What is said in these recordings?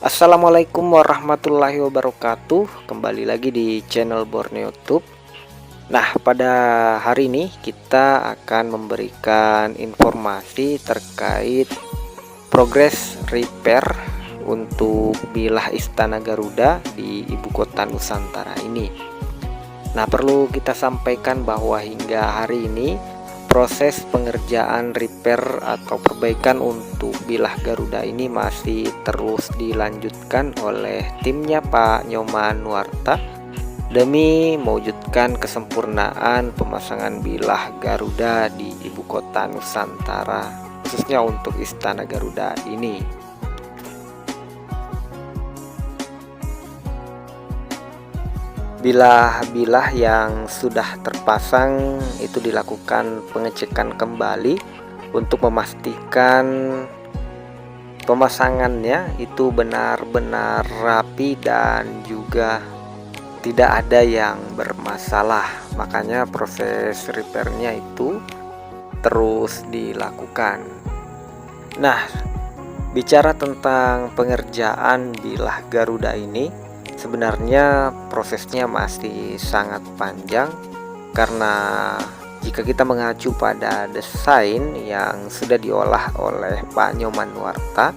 Assalamualaikum warahmatullahi wabarakatuh. Kembali lagi di channel Borneo YouTube. Nah, pada hari ini kita akan memberikan informasi terkait progres repair untuk bilah Istana Garuda di ibu kota Nusantara ini. Nah, perlu kita sampaikan bahwa hingga hari ini proses pengerjaan repair atau perbaikan untuk bilah Garuda ini masih terus dilanjutkan oleh timnya Pak Nyoman Nuarta demi mewujudkan kesempurnaan pemasangan bilah Garuda di ibu kota Nusantara, khususnya untuk Istana Garuda ini. Bilah-bilah yang sudah terpasang itu dilakukan pengecekan kembali untuk memastikan pemasangannya itu benar-benar rapi dan juga tidak ada yang bermasalah. Makanya proses repairnya itu terus dilakukan. Nah, bicara tentang pengerjaan bilah Garuda ini, sebenarnya prosesnya masih sangat panjang karena jika kita mengacu pada desain yang sudah diolah oleh Pak Nyoman Nuarta,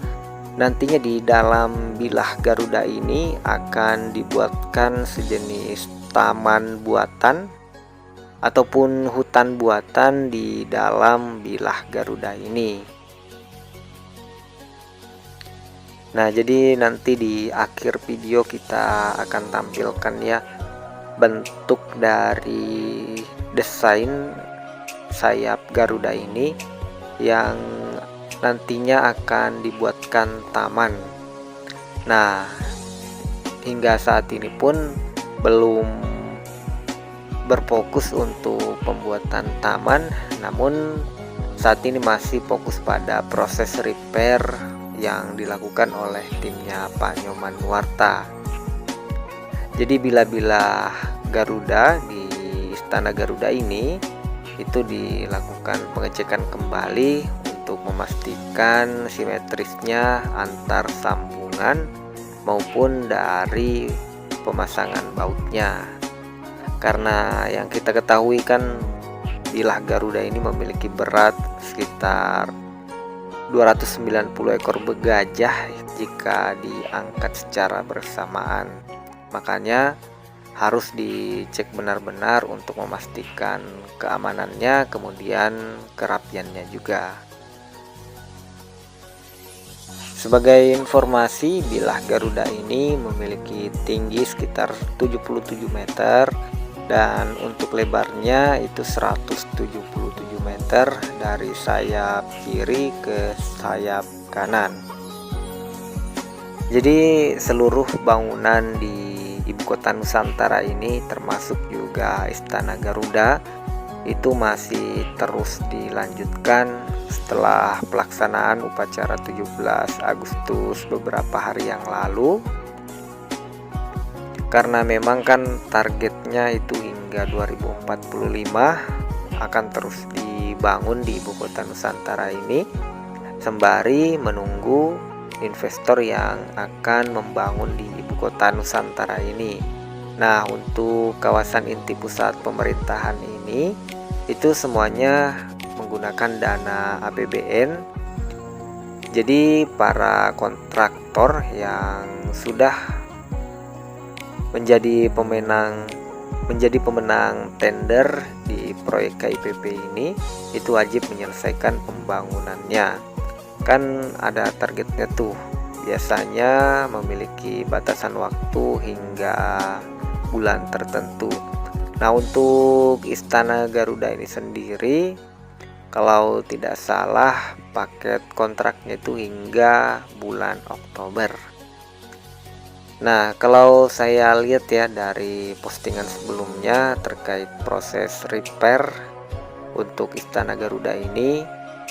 nantinya di dalam bilah Garuda ini akan dibuatkan sejenis taman buatan ataupun hutan buatan di dalam bilah Garuda ini. Nah, jadi nanti di akhir video kita akan tampilkan ya bentuk dari desain sayap Garuda ini yang nantinya akan dibuatkan taman. Nah, hingga saat ini pun belum berfokus untuk pembuatan taman, namun saat ini masih fokus pada proses repair yang dilakukan oleh timnya Pak Nyoman Nuarta. Jadi bilah-bilah Garuda di Istana Garuda ini itu dilakukan pengecekan kembali untuk memastikan simetrisnya antar sambungan maupun dari pemasangan bautnya. Karena yang kita ketahui kan bilah Garuda ini memiliki berat sekitar 290 ekor gajah jika diangkat secara bersamaan. Makanya harus dicek benar-benar untuk memastikan keamanannya, kemudian kerapiannya juga. Sebagai informasi, bilah Garuda ini memiliki tinggi sekitar 77 meter dan untuk lebarnya itu 177 meter dari sayap kiri ke sayap kanan. Jadi seluruh bangunan di ibu kota Nusantara ini termasuk juga Istana Garuda itu masih terus dilanjutkan setelah pelaksanaan upacara 17 Agustus beberapa hari yang lalu. Karena memang kan targetnya itu hingga 2045 akan terus dibangun di ibu kota Nusantara ini, sembari menunggu investor yang akan membangun di ibu kota Nusantara ini. Nah, untuk kawasan inti pusat pemerintahan ini itu semuanya menggunakan dana APBN. Jadi para kontraktor yang sudah menjadi pemenang tender di proyek KIPP ini itu wajib menyelesaikan pembangunannya. Kan ada targetnya tuh, biasanya memiliki batasan waktu hingga bulan tertentu. Nah, untuk Istana Garuda ini sendiri, kalau tidak salah paket kontraknya itu hingga bulan Oktober. Nah, kalau saya lihat ya dari postingan sebelumnya terkait proses repair untuk Istana Garuda ini,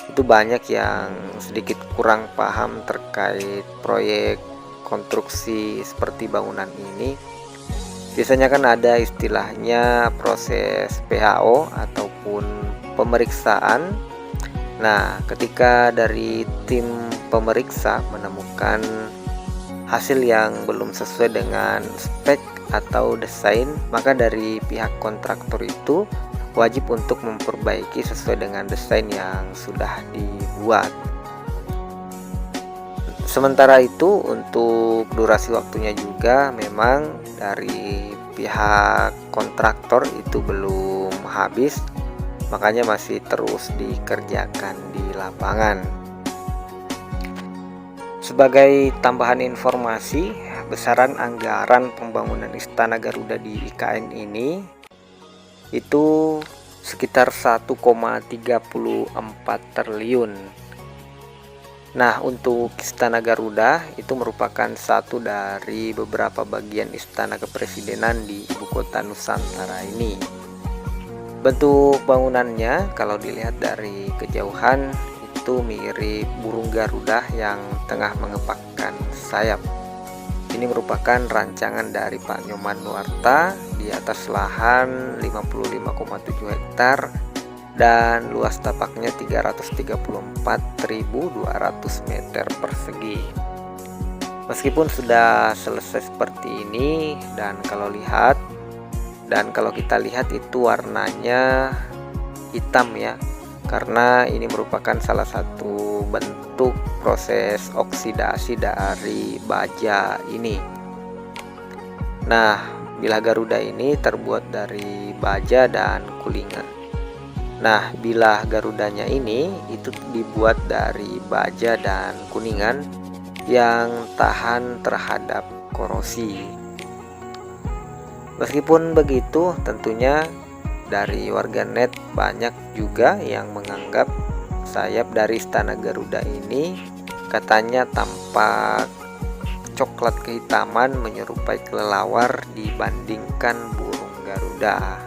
itu banyak yang sedikit kurang paham terkait proyek konstruksi seperti bangunan ini. Biasanya kan ada istilahnya proses PHO ataupun pemeriksaan. Nah, ketika dari tim pemeriksa menemukan hasil yang belum sesuai dengan spek atau desain, maka dari pihak kontraktor itu wajib untuk memperbaiki sesuai dengan desain yang sudah dibuat. Sementara itu untuk durasi waktunya juga memang dari pihak kontraktor itu belum habis, makanya masih terus dikerjakan di lapangan. Sebagai tambahan informasi, besaran anggaran pembangunan Istana Garuda di IKN ini itu sekitar 1,34 triliun. Nah, untuk Istana Garuda itu merupakan satu dari beberapa bagian istana kepresidenan di ibu kota Nusantara ini. Bentuk bangunannya kalau dilihat dari kejauhan itu mirip burung Garuda yang tengah mengepakkan sayap. Ini merupakan rancangan dari Pak Nyoman Nuarta di atas lahan 55,7 hektar dan luas tapaknya 334.200 meter persegi. Meskipun sudah selesai seperti ini dan kalau kita lihat itu warnanya hitam ya, karena ini merupakan salah satu bentuk proses oksidasi dari baja ini. Nah, bilah Garuda ini terbuat dari baja dan kulingan. Nah, bilah Garudanya ini itu dibuat dari baja dan kuningan yang tahan terhadap korosi. Meskipun begitu, tentunya dari warganet banyak juga yang menganggap sayap dari Istana Garuda ini katanya tampak coklat kehitaman menyerupai kelelawar dibandingkan burung Garuda.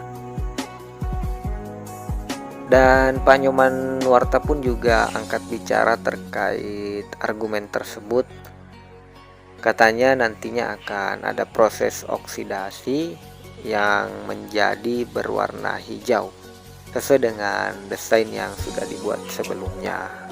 Dan Pak Nyoman Nuarta pun juga angkat bicara terkait argumen tersebut. Katanya nantinya akan ada proses oksidasi yang menjadi berwarna hijau sesuai dengan desain yang sudah dibuat sebelumnya.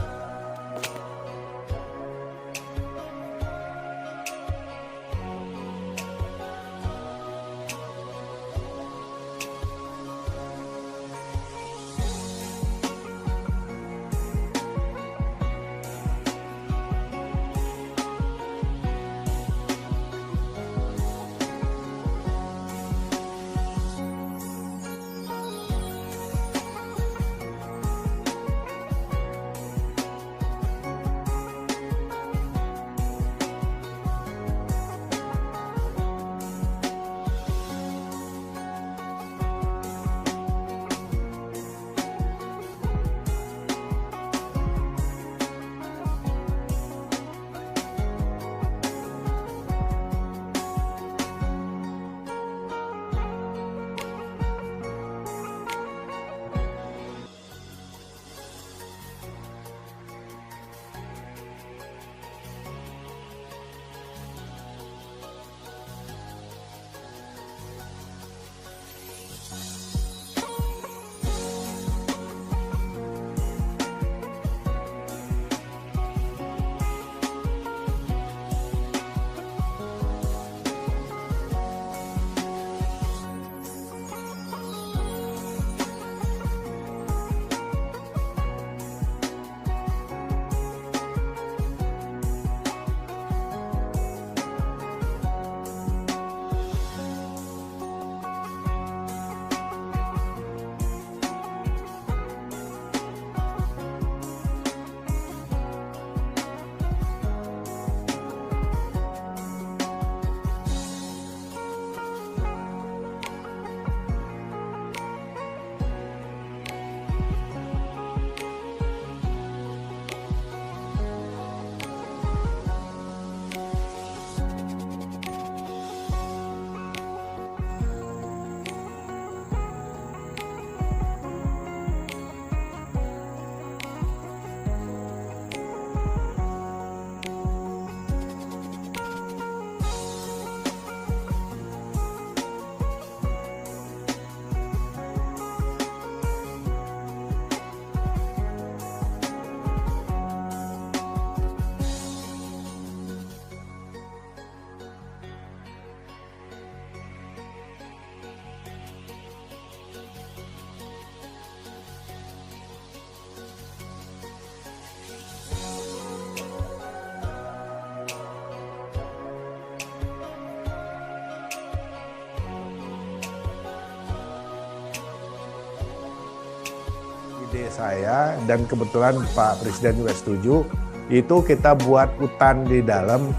ide saya dan kebetulan Pak Presiden juga setuju, itu kita buat hutan di dalam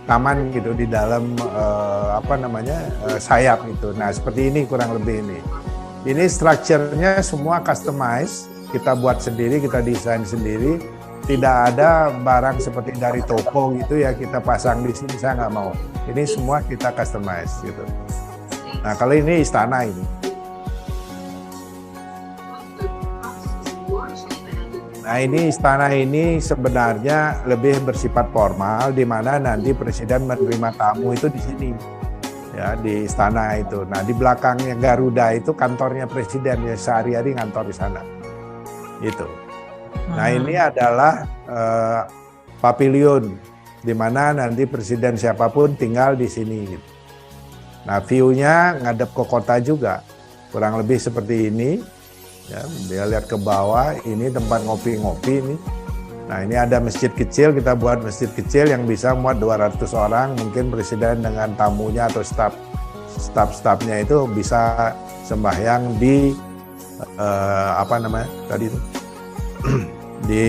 taman gitu, di dalam sayap itu. Nah seperti ini kurang lebih ini. Ini strukturnya semua customize, kita buat sendiri, kita desain sendiri. Tidak ada barang seperti dari toko gitu ya kita pasang di sini, saya nggak mau. Ini semua kita customize gitu. Nah kalau ini istana ini. Nah ini istana ini sebenarnya lebih bersifat formal, di mana nanti Presiden menerima tamu itu di sini, ya di istana itu. Nah di belakangnya Garuda itu kantornya Presiden, ya sehari-hari ngantor di sana, gitu. Nah ini adalah pavilion, di mana nanti Presiden siapapun tinggal di sini. Gitu. Nah view-nya ngadep ke kota juga, kurang lebih seperti ini. Ya, dia lihat ke bawah, ini tempat ngopi-ngopi ini. Nah ini ada masjid kecil, kita buat masjid kecil yang bisa muat 200 orang. Mungkin Presiden dengan tamunya atau staf-stafnya itu bisa sembahyang di di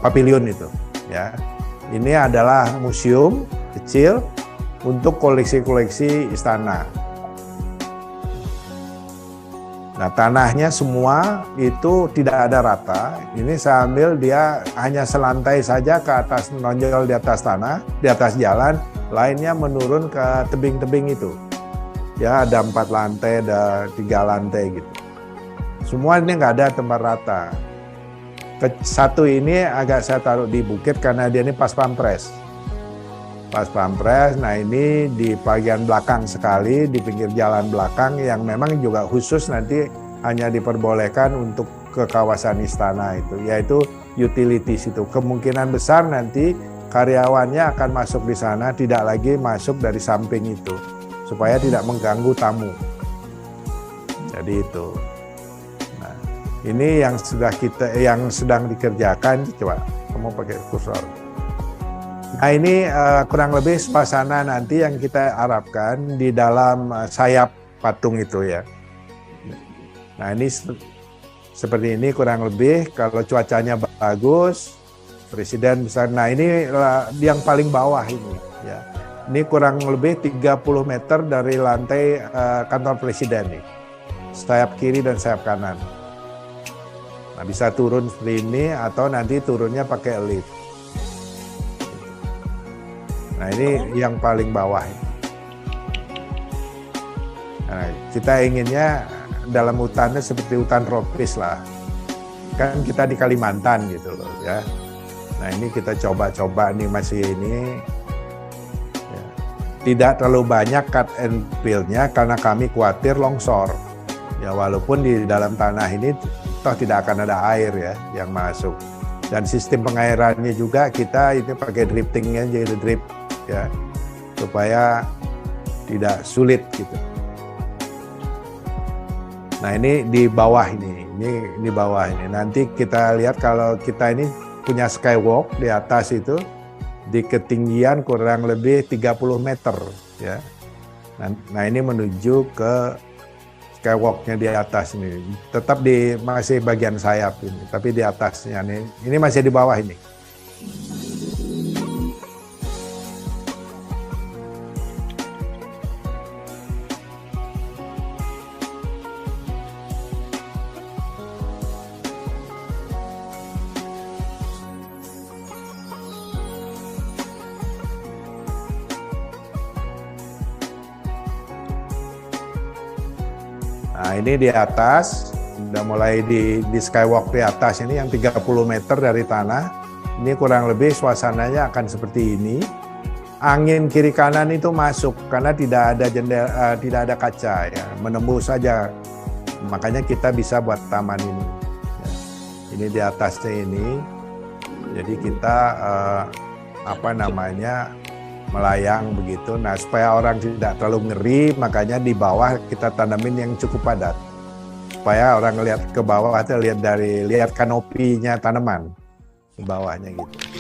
pavilion itu. Ya, ini adalah museum kecil untuk koleksi-koleksi istana. Nah tanahnya semua itu tidak ada rata, ini saya ambil dia hanya selantai saja ke atas, menonjol di atas tanah, di atas jalan, lainnya menurun ke tebing-tebing itu. Ya ada 4 lantai, ada 3 lantai gitu. Semua ini nggak ada tempat rata. Satu ini agak saya taruh di bukit karena dia ini pas pampres. Pas pampres, nah ini di bagian belakang sekali, di pinggir jalan belakang yang memang juga khusus nanti hanya diperbolehkan untuk ke kawasan istana itu, yaitu utilities itu. Kemungkinan besar nanti karyawannya akan masuk di sana, tidak lagi masuk dari samping itu, supaya tidak mengganggu tamu. Jadi itu. Nah, ini yang sedang dikerjakan, coba kamu pakai kursor. Nah ini kurang lebih suasana nanti yang kita harapkan di dalam sayap patung itu ya. Nah ini seperti ini kurang lebih, kalau cuacanya bagus, Presiden bisa. Nah ini yang paling bawah ini ya. Ini kurang lebih 30 meter dari lantai kantor Presiden nih. Sayap kiri dan sayap kanan. Nah bisa turun seperti ini atau nanti turunnya pakai lift. Nah ini yang paling bawah. Nah, kita inginnya dalam hutannya seperti hutan tropis lah. Kan kita di Kalimantan gitu loh ya. Nah ini kita coba-coba nih masih ini. Ya. Tidak terlalu banyak cut and fill-nya karena kami khawatir longsor. Ya walaupun di dalam tanah ini toh tidak akan ada air ya yang masuk. Dan sistem pengairannya juga kita ini pakai driftingnya, jadi drip ya supaya tidak sulit gitu. Nah ini di bawah ini di bawah ini. Nanti kita lihat kalau kita ini punya skywalk di atas itu di ketinggian kurang lebih 30 meter ya. Nah ini menuju ke skywalknya di atas ini. Tetap di masih bagian sayap ini, tapi di atasnya nih. Ini masih di bawah ini. Nah ini di atas, udah mulai di skywalk di atas ini yang 30 meter dari tanah. Ini kurang lebih suasananya akan seperti ini. Angin kiri kanan itu masuk karena tidak ada jendela, tidak ada kaca ya, menembus saja. Makanya kita bisa buat taman ini. Ya. Ini di atasnya ini. Jadi kita melayang begitu. Nah, supaya orang tidak terlalu ngeri, makanya di bawah kita tanamin yang cukup padat. Supaya orang lihat ke bawah, lihat kanopinya tanaman di bawahnya gitu.